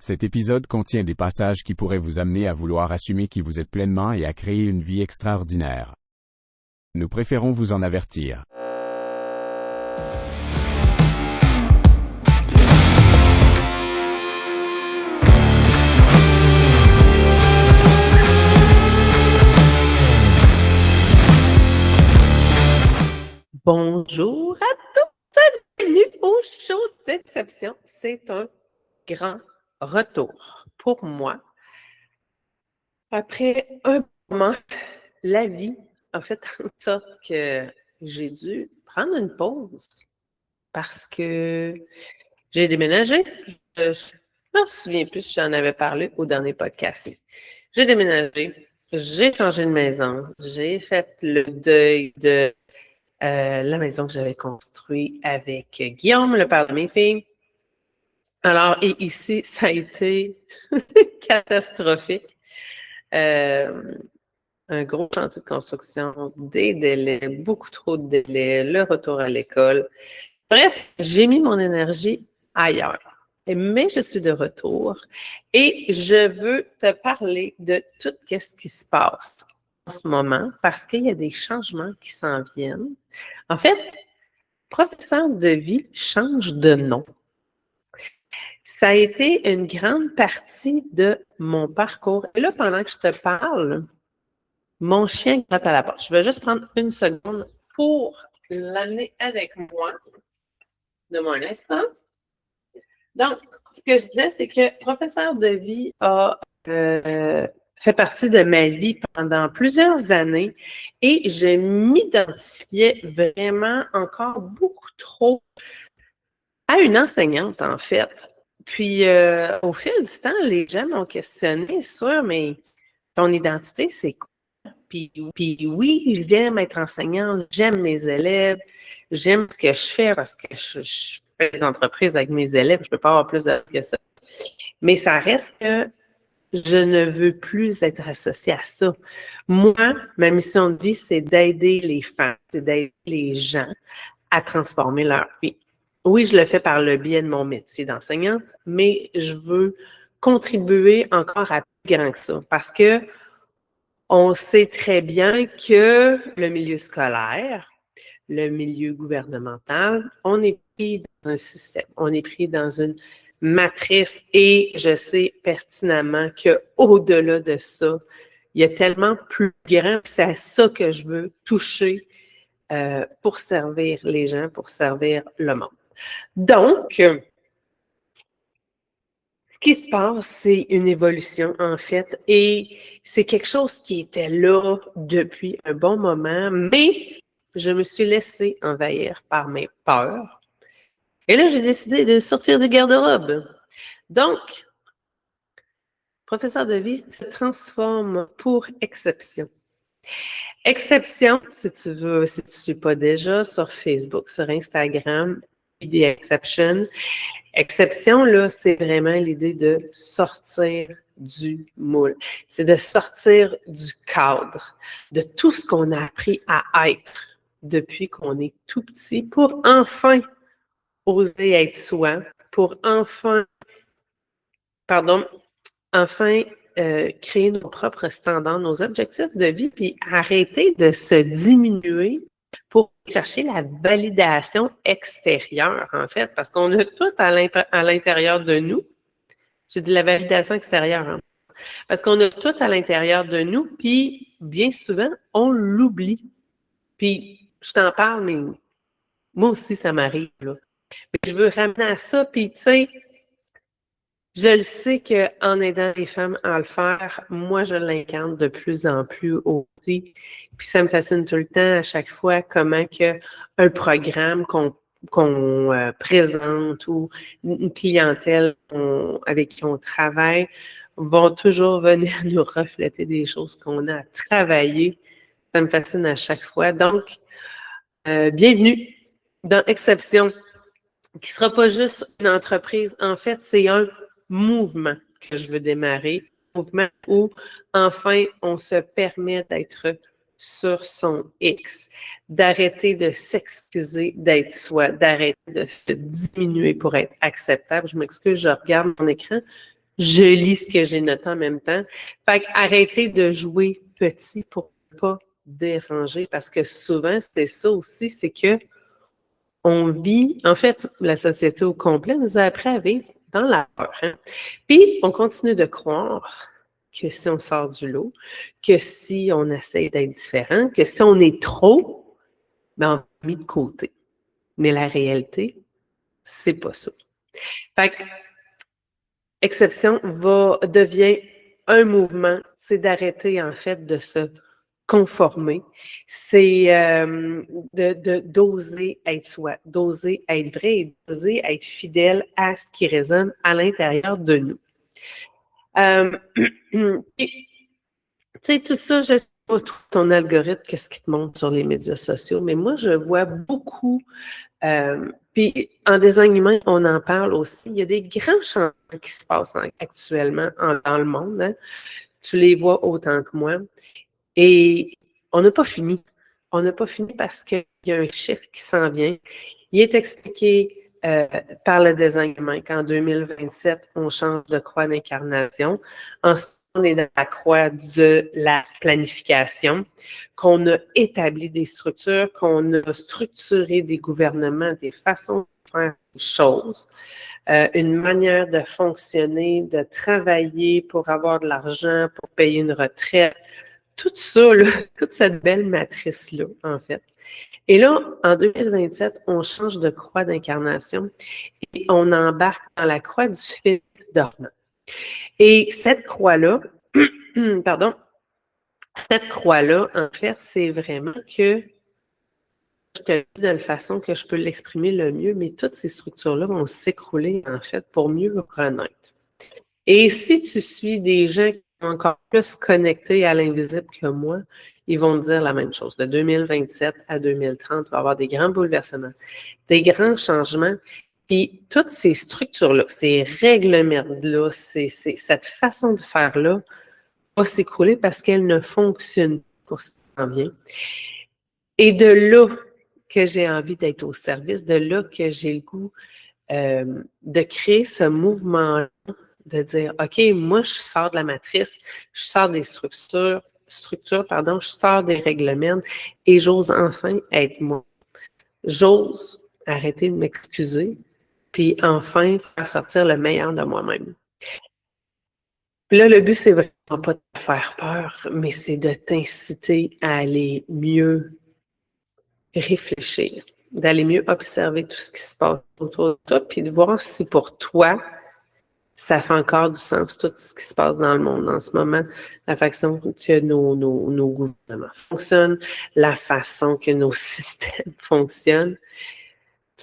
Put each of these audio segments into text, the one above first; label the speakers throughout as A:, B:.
A: Cet épisode contient des passages qui pourraient vous amener à vouloir assumer qui vous êtes pleinement et à créer une vie extraordinaire. Nous préférons vous en avertir.
B: Bonjour à tous, bienvenue au show d'exception. C'est un grand retour pour moi. Après un moment, la vie a fait en sorte que j'ai dû prendre une pause parce que j'ai déménagé. Je ne me souviens plus si j'en avais parlé au dernier podcast. J'ai déménagé, j'ai changé de maison, j'ai fait le deuil de la maison que j'avais construite avec Guillaume, le père de mes filles. Alors, et ici, ça a été catastrophique. Un gros chantier de construction, des délais, beaucoup trop de délais, le retour à l'école. Bref, j'ai mis mon énergie ailleurs. Mais je suis de retour et je veux te parler de tout ce qui se passe en ce moment parce qu'il y a des changements qui s'en viennent. En fait, professeur de vie change de nom. Ça a été une grande partie de mon parcours. Et là, pendant que je te parle, mon chien gratte à la porte. Je vais juste prendre une seconde pour l'amener avec moi. Donne-moi un instant. Donc, ce que je disais, c'est que professeur de vie a fait partie de ma vie pendant plusieurs années et je m'identifiais vraiment encore beaucoup trop à une enseignante, en fait. Puis, au fil du temps, les gens m'ont questionné sur, mais ton identité, c'est quoi? Puis oui, j'aime être enseignante, j'aime mes élèves, j'aime ce que je fais parce que je fais des entreprises avec mes élèves, je ne peux pas avoir plus de que ça. Mais ça reste que je ne veux plus être associée à ça. Moi, ma mission de vie, c'est d'aider les femmes, c'est d'aider les gens à transformer leur vie. Oui, je le fais par le biais de mon métier d'enseignante, mais je veux contribuer encore à plus grand que ça parce que on sait très bien que le milieu scolaire, le milieu gouvernemental, on est pris dans un système, on est pris dans une matrice et je sais pertinemment qu'au-delà de ça, il y a tellement plus grand, c'est à ça que je veux toucher pour servir les gens, pour servir le monde. Donc, ce qui se passe, c'est une évolution, en fait, et c'est quelque chose qui était là depuis un bon moment, mais je me suis laissée envahir par mes peurs. Et là, j'ai décidé de sortir du garde-robe. Donc, professeur de vie se transforme pour exception. Exception, si tu veux, si tu ne suis pas déjà, sur Facebook, sur Instagram, The Exception. Exception, là, c'est vraiment l'idée de sortir du moule. C'est de sortir du cadre, de tout ce qu'on a appris à être depuis qu'on est tout petit pour enfin oser être soi, pour enfin créer nos propres standards, nos objectifs de vie, puis arrêter de se diminuer pour chercher la validation extérieure, en fait, parce qu'on a tout à l'intérieur de nous. J'ai dit la validation extérieure, hein? Parce qu'on a tout à l'intérieur de nous, puis bien souvent, on l'oublie. Puis je t'en parle, mais moi aussi, ça m'arrive, là. Mais je veux ramener à ça, puis tu sais, je le sais qu'en aidant les femmes à le faire, moi, je l'incarne de plus en plus aussi. Puis ça me fascine tout le temps à chaque fois comment que un programme qu'on présente ou une clientèle avec qui on travaille vont toujours venir nous refléter des choses qu'on a à travailler. Ça me fascine à chaque fois. Donc, bienvenue dans Exception, qui ne sera pas juste une entreprise. En fait, c'est un mouvement que je veux démarrer, un mouvement où enfin on se permet d'être sur son X, d'arrêter de s'excuser d'être soi, d'arrêter de se diminuer pour être acceptable. Je m'excuse, je regarde mon écran, Je lis ce que j'ai noté en même temps. Fait qu'arrêtez de jouer petit pour ne pas déranger, parce que souvent, c'est ça aussi, c'est que on vit, en fait, la société au complet nous a appris à vivre dans la peur. Hein? Puis, on continue de croire que si on sort du lot, que si on essaie d'être différent, que si on est trop, ben, on est mis de côté. Mais la réalité, c'est pas ça. Fait que, exception devient un mouvement, c'est d'arrêter, en fait, de se conformer, c'est d'oser être soi, d'oser être vrai et d'oser être fidèle à ce qui résonne à l'intérieur de nous. Tu sais, tout ça, je ne sais pas tout ton algorithme, qu'est-ce qui te montre sur les médias sociaux, mais moi, je vois beaucoup, puis en design humain, on en parle aussi, il y a des grands changements qui se passent actuellement dans le monde, hein. Tu les vois autant que moi. Et on n'a pas fini. On n'a pas fini parce qu'il y a un chiffre qui s'en vient. Il est expliqué par le design humain qu'en 2027, on change de croix d'incarnation. Ensuite, on est dans la croix de la planification, qu'on a établi des structures, qu'on a structuré des gouvernements, des façons de faire les choses, une manière de fonctionner, de travailler pour avoir de l'argent, pour payer une retraite. Tout ça, là, toute cette belle matrice-là, en fait. Et là, en 2027, on change de croix d'incarnation et on embarque dans la croix du fils dormant. Et cette croix-là, pardon, cette croix-là, en fait, c'est vraiment que je te dis de la façon que je peux l'exprimer le mieux, mais toutes ces structures-là vont s'écrouler, en fait, pour mieux renaître. Et si tu suis des gens qui sont encore plus connectés à l'invisible que moi, ils vont te dire la même chose. De 2027 à 2030, il va y avoir des grands bouleversements, des grands changements. Puis toutes ces structures-là, ces règlements-là, cette façon de faire-là va s'écrouler parce qu'elle ne fonctionne pas pour ce qui s'en vient. Et de là que j'ai envie d'être au service, de là que j'ai le goût de créer ce mouvement de dire, OK, moi, je sors de la matrice, je sors des structures, je sors des règlements et j'ose enfin être moi. J'ose arrêter de m'excuser, puis enfin faire sortir le meilleur de moi-même. Puis là, le but, c'est vraiment pas de te faire peur, mais c'est de t'inciter à aller mieux réfléchir, d'aller mieux observer tout ce qui se passe autour de toi, puis de voir si pour toi, ça fait encore du sens, tout ce qui se passe dans le monde en ce moment, la façon que nos gouvernements fonctionnent, la façon que nos systèmes fonctionnent.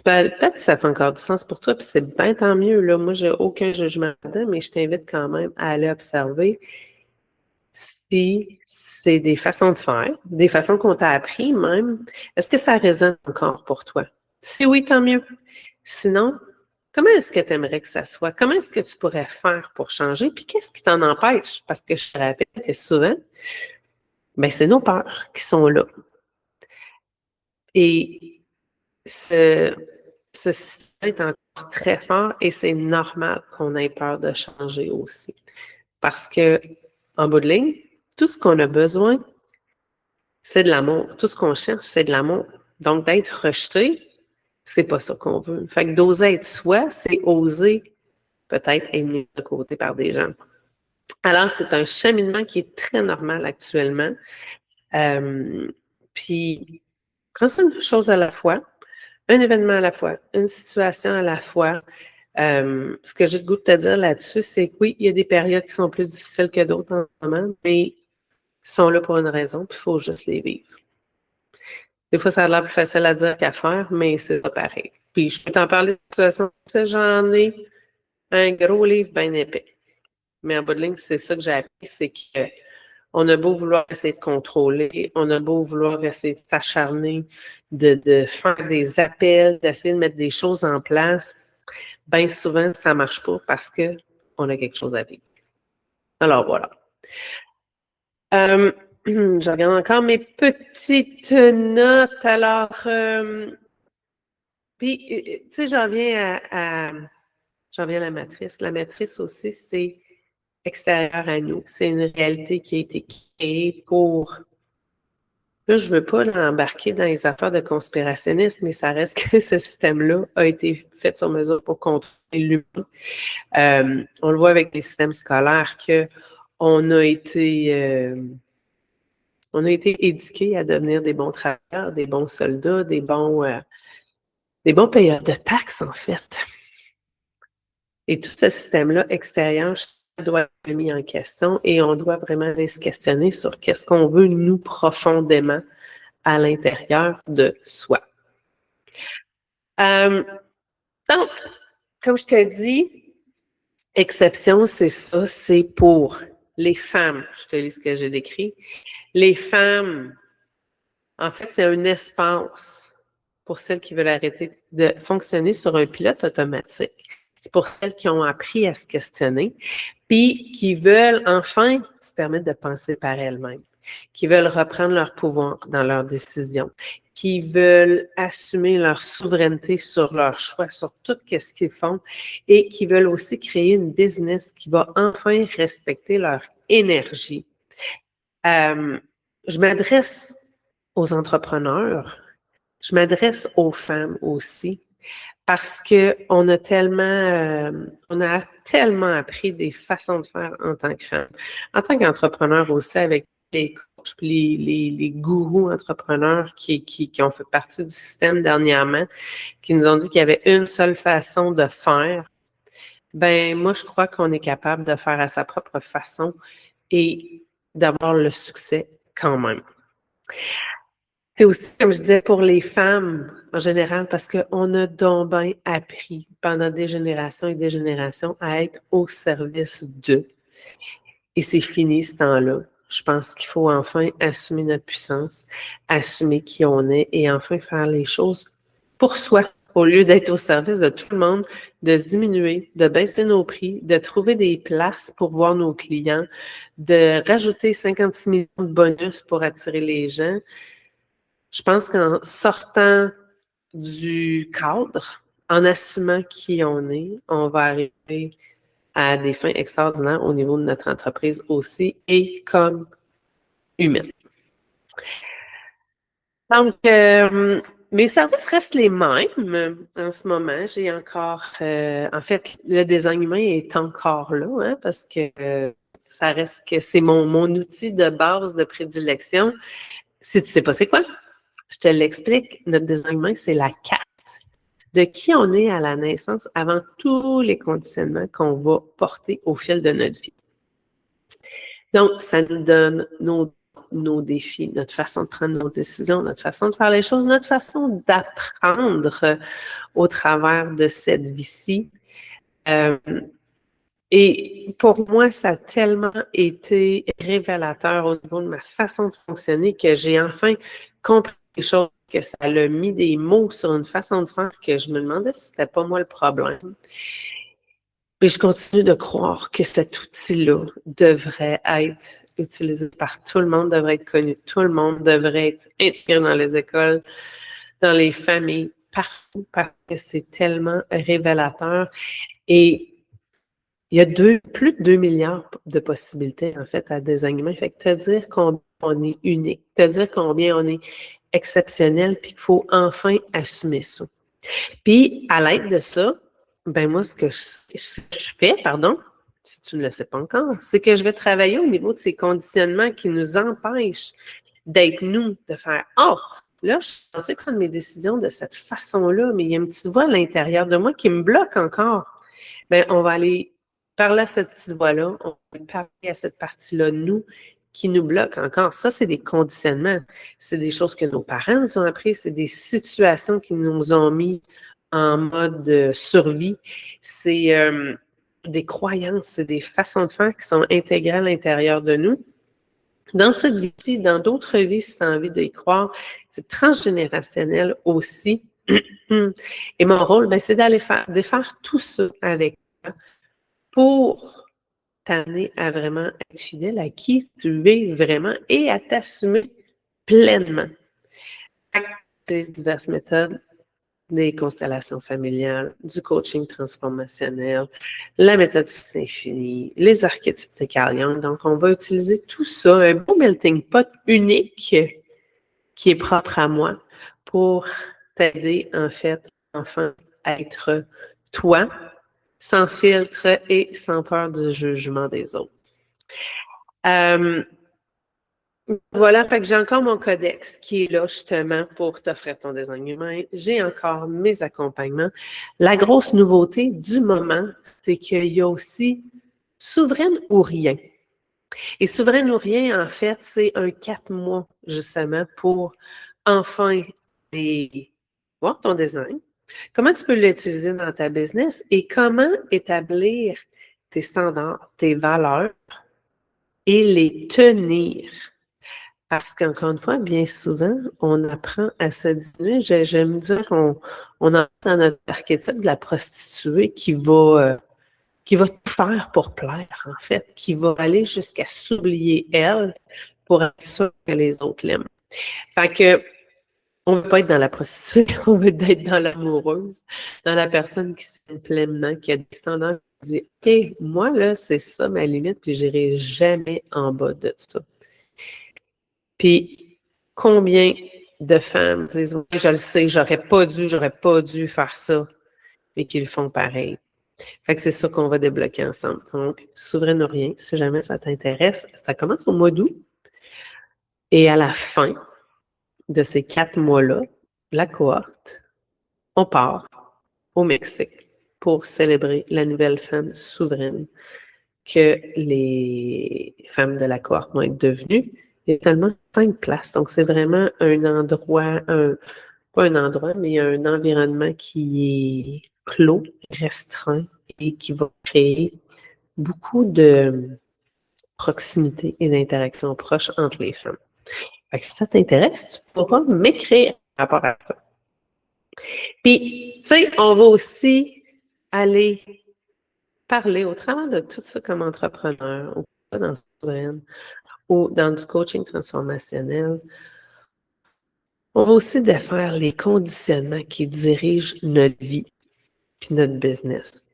B: Peut-être que ça fait encore du sens pour toi, puis c'est bien tant mieux. Là. Moi, j'ai aucun jugement dedans, mais je t'invite quand même à aller observer si c'est des façons de faire, des façons qu'on t'a appris même. Est-ce que ça résonne encore pour toi? Si oui, tant mieux. Sinon, comment est-ce que tu aimerais que ça soit? Comment est-ce que tu pourrais faire pour changer? Puis qu'est-ce qui t'en empêche? Parce que je te rappelle que souvent, ben, c'est nos peurs qui sont là. Et ce système est encore très fort et c'est normal qu'on ait peur de changer aussi. Parce que, en bout de ligne, tout ce qu'on a besoin, c'est de l'amour. Tout ce qu'on cherche, c'est de l'amour. Donc, d'être rejeté, c'est pas ça qu'on veut. Fait que d'oser être soi, c'est oser peut-être être mis de côté par des gens. Alors, c'est un cheminement qui est très normal actuellement. Puis, prends ça une chose à la fois, un événement à la fois, une situation à la fois. Ce que j'ai le goût de te dire là-dessus, c'est que oui, il y a des périodes qui sont plus difficiles que d'autres en ce moment, mais ils sont là pour une raison, puis il faut juste les vivre. Des fois, ça a l'air plus facile à dire qu'à faire, mais c'est pas pareil. Puis, je peux t'en parler de situation. Tu sais, j'en ai un gros livre bien épais. Mais en bout de ligne, c'est ça que j'ai appris, c'est qu'on a beau vouloir essayer de contrôler, on a beau vouloir essayer de s'acharner, de faire des appels, d'essayer de mettre des choses en place, bien souvent, ça ne marche pas parce qu'on a quelque chose à vivre. Alors, voilà. Je regarde encore mes petites notes. Alors, puis, tu sais, j'en viens à la matrice. La matrice aussi, c'est extérieure à nous. C'est une réalité qui a été créée pour... Là, je ne veux pas embarquer dans les affaires de conspirationnisme, mais ça reste que ce système-là a été fait sur mesure pour contrôler l'humain. On le voit avec les systèmes scolaires qu'on a été éduqués à devenir des bons travailleurs, des bons soldats, des bons payeurs de taxes, en fait. Et tout ce système-là extérieur doit être mis en question et on doit vraiment aller se questionner sur qu'est-ce qu'on veut, nous, profondément, à l'intérieur de soi. Donc, comme je te dis, exception, c'est ça, c'est pour les femmes. Je te lis ce que j'ai décrit. Les femmes, en fait, c'est un espace pour celles qui veulent arrêter de fonctionner sur un pilote automatique. C'est pour celles qui ont appris à se questionner, puis qui veulent enfin se permettre de penser par elles-mêmes, qui veulent reprendre leur pouvoir dans leurs décisions, qui veulent assumer leur souveraineté sur leurs choix, sur tout ce qu'ils font, et qui veulent aussi créer une business qui va enfin respecter leur énergie. Je m'adresse aux entrepreneurs, je m'adresse aux femmes aussi, parce qu'on a tellement appris des façons de faire en tant que femme. En tant qu'entrepreneur aussi, avec les coachs, les gourous entrepreneurs qui ont fait partie du système dernièrement, qui nous ont dit qu'il y avait une seule façon de faire, ben moi, je crois qu'on est capable de faire à sa propre façon et d'avoir le succès quand même. C'est aussi, comme je disais, pour les femmes en général, parce qu'on a donc bien appris pendant des générations et des générations à être au service d'eux. Et c'est fini ce temps-là. Je pense qu'il faut enfin assumer notre puissance, assumer qui on est et enfin faire les choses pour soi, au lieu d'être au service de tout le monde, de se diminuer, de baisser nos prix, de trouver des places pour voir nos clients, de rajouter 56 millions de bonus pour attirer les gens. Je pense qu'en sortant du cadre, en assumant qui on est, on va arriver à des fins extraordinaires au niveau de notre entreprise aussi et comme humaine. Donc, mes services restent les mêmes en ce moment. J'ai encore, en fait, le design humain est encore là, hein, parce que ça reste que c'est mon outil de base de prédilection. Si tu ne sais pas c'est quoi, je te l'explique. Notre design humain, c'est la carte de qui on est à la naissance avant tous les conditionnements qu'on va porter au fil de notre vie. Donc, ça nous donne nos défis, notre façon de prendre nos décisions, notre façon de faire les choses, notre façon d'apprendre au travers de cette vie-ci. Et pour moi, ça a tellement été révélateur au niveau de ma façon de fonctionner que j'ai enfin compris les choses, que ça a mis des mots sur une façon de faire que je me demandais si c'était pas moi le problème. Puis je continue de croire que cet outil-là devrait être utilisé par tout le monde, devrait être connu, tout le monde devrait être intégré dans les écoles, dans les familles, partout, parce que c'est tellement révélateur. Et il y a plus de 2 milliards de possibilités, en fait, à design humain. Fait que te dire combien on est unique, te dire combien on est exceptionnel, puis qu'il faut enfin assumer ça. Puis, à l'aide de ça, ben moi, ce que je fais, si tu ne le sais pas encore, c'est que je vais travailler au niveau de ces conditionnements qui nous empêchent d'être nous, de faire « Oh, là, je suis censée prendre mes décisions de cette façon-là, mais il y a une petite voix à l'intérieur de moi qui me bloque encore. » Bien, on va aller parler à cette petite voix-là, on va parler à cette partie-là de nous qui nous bloque encore. Ça, c'est des conditionnements. C'est des choses que nos parents nous ont appris, c'est des situations qui nous ont mis en mode survie. C'est des croyances, c'est des façons de faire qui sont intégrées à l'intérieur de nous. Dans cette vie-ci, dans d'autres vies, si tu as envie d'y croire, c'est transgénérationnel aussi. Et mon rôle, ben, c'est d'aller défaire tout ça avec toi pour t'amener à vraiment être fidèle à qui tu es vraiment et à t'assumer pleinement. J'utilise diverses méthodes des constellations familiales, du coaching transformationnel, la méthode Succès Infini, les archétypes de Carl Jung. Donc, on va utiliser tout ça, un beau melting pot unique qui est propre à moi pour t'aider, en fait, enfin, à être toi, sans filtre et sans peur du jugement des autres. Voilà, fait que j'ai encore mon codex qui est là justement pour t'offrir ton design humain. J'ai encore mes accompagnements. La grosse nouveauté du moment, c'est qu'il y a aussi Souveraine ou rien. Et Souveraine ou rien, en fait, c'est un 4 mois justement pour enfin voir ton design, comment tu peux l'utiliser dans ta business et comment établir tes standards, tes valeurs et les tenir. Parce qu'encore une fois, bien souvent, on apprend à se diminuer. J'aime dire on entre dans notre archétype de la prostituée qui va tout faire pour plaire, en fait, qui va aller jusqu'à s'oublier elle pour être sûre que les autres l'aiment. Fait que on ne veut pas être dans la prostituée, on veut être dans l'amoureuse, dans la personne qui s'aime pleinement, qui a des standards, qui dit OK, moi, là, c'est ça ma limite, puis je n'irai jamais en bas de ça. Puis, combien de femmes disent oui, je le sais, j'aurais pas dû faire ça, mais qu'ils font pareil. Fait que c'est ça qu'on va débloquer ensemble. Donc, Souveraine ou rien, si jamais ça t'intéresse, ça commence au mois d'août. Et à la fin de ces 4 mois-là, la cohorte, on part au Mexique pour célébrer la nouvelle femme souveraine que les femmes de la cohorte vont être devenues. Il y a tellement 5 places. Donc, c'est vraiment un endroit, pas un endroit, mais un environnement qui est clos, restreint et qui va créer beaucoup de proximité et d'interaction proche entre les femmes. Fait que si ça t'intéresse, tu pourras m'écrire par rapport à ça. Puis, tu sais, on va aussi aller parler au travers de tout ça comme entrepreneur, ou dans le souveraine, ou dans du coaching transformationnel. On va aussi défaire les conditionnements qui dirigent notre vie puis notre business.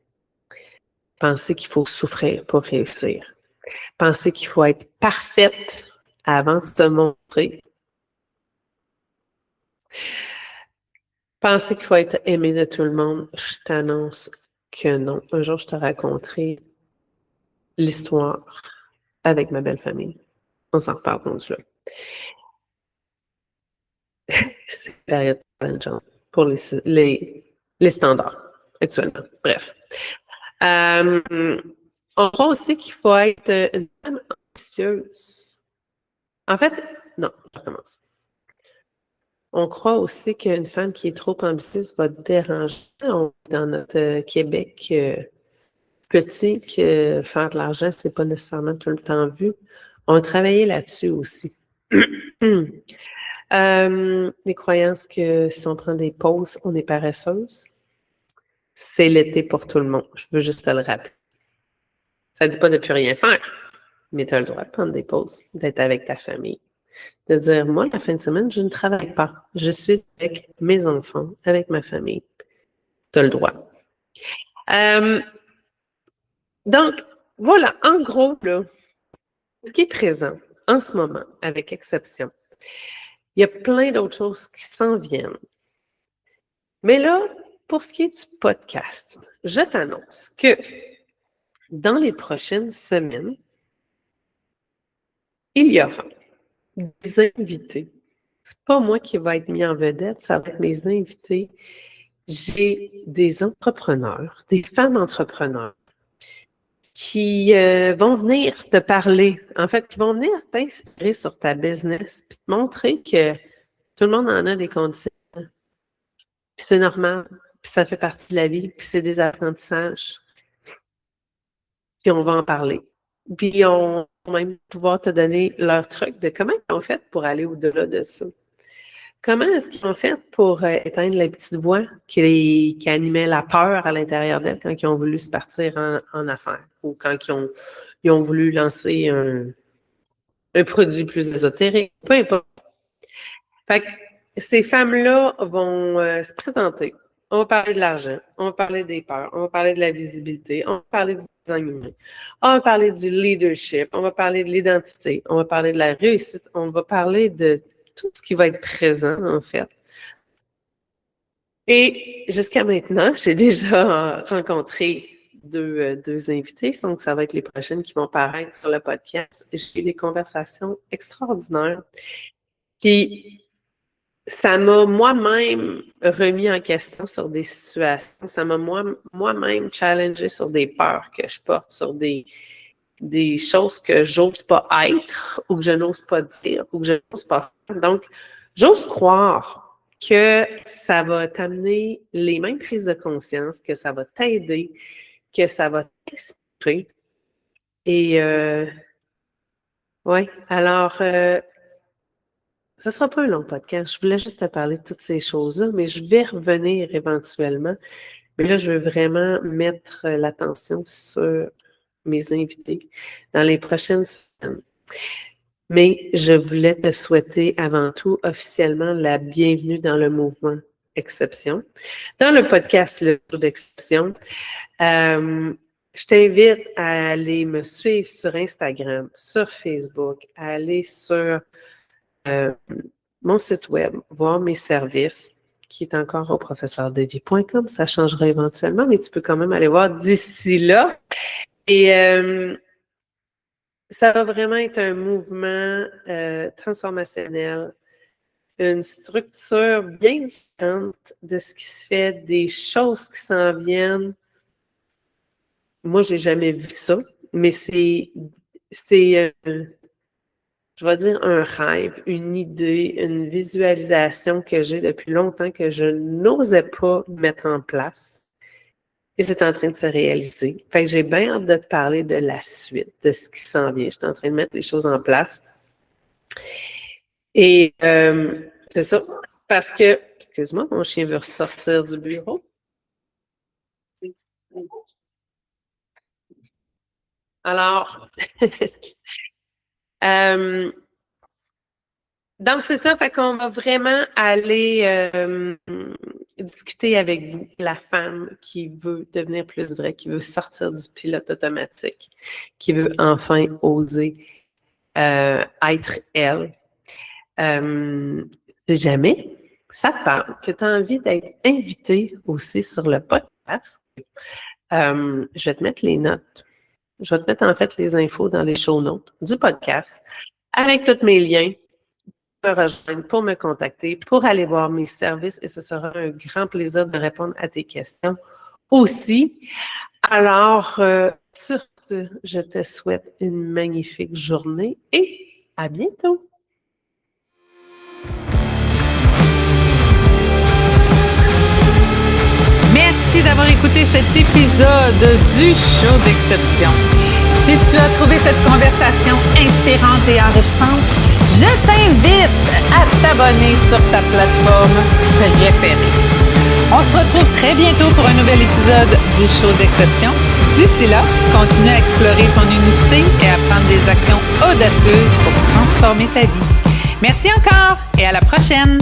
B: Penser qu'il faut souffrir pour réussir. Penser qu'il faut être parfaite avant de se montrer. Penser qu'il faut être aimé de tout le monde. Je t'annonce que non. Un jour, je te raconterai l'histoire avec ma belle famille. On s'en reparle rendu là. C'est une période challengeante pour les standards actuellement. Bref. On croit aussi qu'il faut être une femme ambitieuse. En fait, non, je recommence. On croit aussi qu'une femme qui est trop ambitieuse va déranger. Dans notre Québec petit, que faire de l'argent, c'est pas nécessairement tout le temps vu. On a travaillé là-dessus aussi. Les croyances que si on prend des pauses, on est paresseuse. C'est l'été pour tout le monde. Je veux juste te le rappeler. Ça ne dit pas de plus rien faire, mais tu as le droit de prendre des pauses, d'être avec ta famille. De dire, moi, la fin de semaine, je ne travaille pas. Je suis avec mes enfants, avec ma famille. Tu as le droit. Donc, voilà, en gros, là, ce qui est présent en ce moment, avec exception, il y a plein d'autres choses qui s'en viennent. Mais là, pour ce qui est du podcast, je t'annonce que dans les prochaines semaines, il y aura des invités. C'est pas moi qui va être mis en vedette, ça va être mes invités. J'ai des entrepreneurs, des femmes entrepreneurs qui vont venir te parler, en fait, qui vont venir t'inspirer sur ta business, puis te montrer que tout le monde en a des conditions. Puis c'est normal, puis ça fait partie de la vie, puis c'est des apprentissages. Puis on va en parler. Puis on va même pouvoir te donner leur truc de comment ils ont fait pour aller au-delà de ça. Comment est-ce qu'ils ont fait pour éteindre la petite voix qui animait la peur à l'intérieur d'elles quand ils ont voulu se partir en affaires ou quand ils ont voulu lancer un produit plus ésotérique, peu importe. Fait que ces femmes-là vont se présenter on va parler de l'argent, on va parler des peurs, on va parler de la visibilité, on va parler du design humain, on va parler du leadership, on va parler de l'identité, on va parler de la réussite, on va parler de tout ce qui va être présent, en fait. Et jusqu'à maintenant, j'ai déjà rencontré deux invités, donc ça va être les prochaines qui vont paraître sur le podcast. J'ai eu des conversations extraordinaires qui ça m'a moi-même remis en question sur des situations. Ça m'a moi-même challengé sur des peurs que je porte, sur des choses que j'ose pas être ou que je n'ose pas dire ou que je n'ose pas faire. Donc, j'ose croire que ça va t'amener les mêmes prises de conscience, que ça va t'aider, que ça va t'inspirer. Et ouais, alors ce ne sera pas un long podcast. Je voulais juste te parler de toutes ces choses-là, mais je vais revenir éventuellement. Mais là, je veux vraiment mettre l'attention sur mes invités dans les prochaines semaines. Mais je voulais te souhaiter avant tout officiellement la bienvenue dans le mouvement Exception. Dans le podcast Le Jour d'Exception, je t'invite à aller me suivre sur Instagram, sur Facebook, à aller sur mon site web, voir mes services, qui est encore au professeurdevie.com. Ça changera éventuellement, mais tu peux quand même aller voir d'ici là. Et ça va vraiment être un mouvement transformationnel, une structure bien différente de ce qui se fait, des choses qui s'en viennent. Moi, j'ai jamais vu ça, mais c'est je vais dire un rêve, une idée, une visualisation que j'ai depuis longtemps que je n'osais pas mettre en place. Et c'est en train de se réaliser. Fait que j'ai bien hâte de te parler de la suite, de ce qui s'en vient. Je suis en train de mettre les choses en place. Et c'est ça, parce que, excuse-moi, mon chien veut ressortir du bureau. Alors, donc, c'est ça, fait qu'on va vraiment aller discuter avec vous, la femme qui veut devenir plus vraie, qui veut sortir du pilote automatique, qui veut enfin oser être elle. Si jamais ça te parle, que tu as envie d'être invité aussi sur le podcast, je vais te mettre les notes. Je vais te mettre en fait les infos dans les show notes du podcast avec tous mes liens. Me rejoindre, pour me contacter, pour aller voir mes services et ce sera un grand plaisir de répondre à tes questions aussi. Alors, sur ce, je te souhaite une magnifique journée et à bientôt!
C: Merci d'avoir écouté cet épisode du Show d'Exception. Si tu as trouvé cette conversation inspirante et enrichissante, je t'invite à t'abonner sur ta plateforme préférée. On se retrouve très bientôt pour un nouvel épisode du Show d'Exception. D'ici là, continue à explorer ton unicité et à prendre des actions audacieuses pour transformer ta vie. Merci encore et à la prochaine!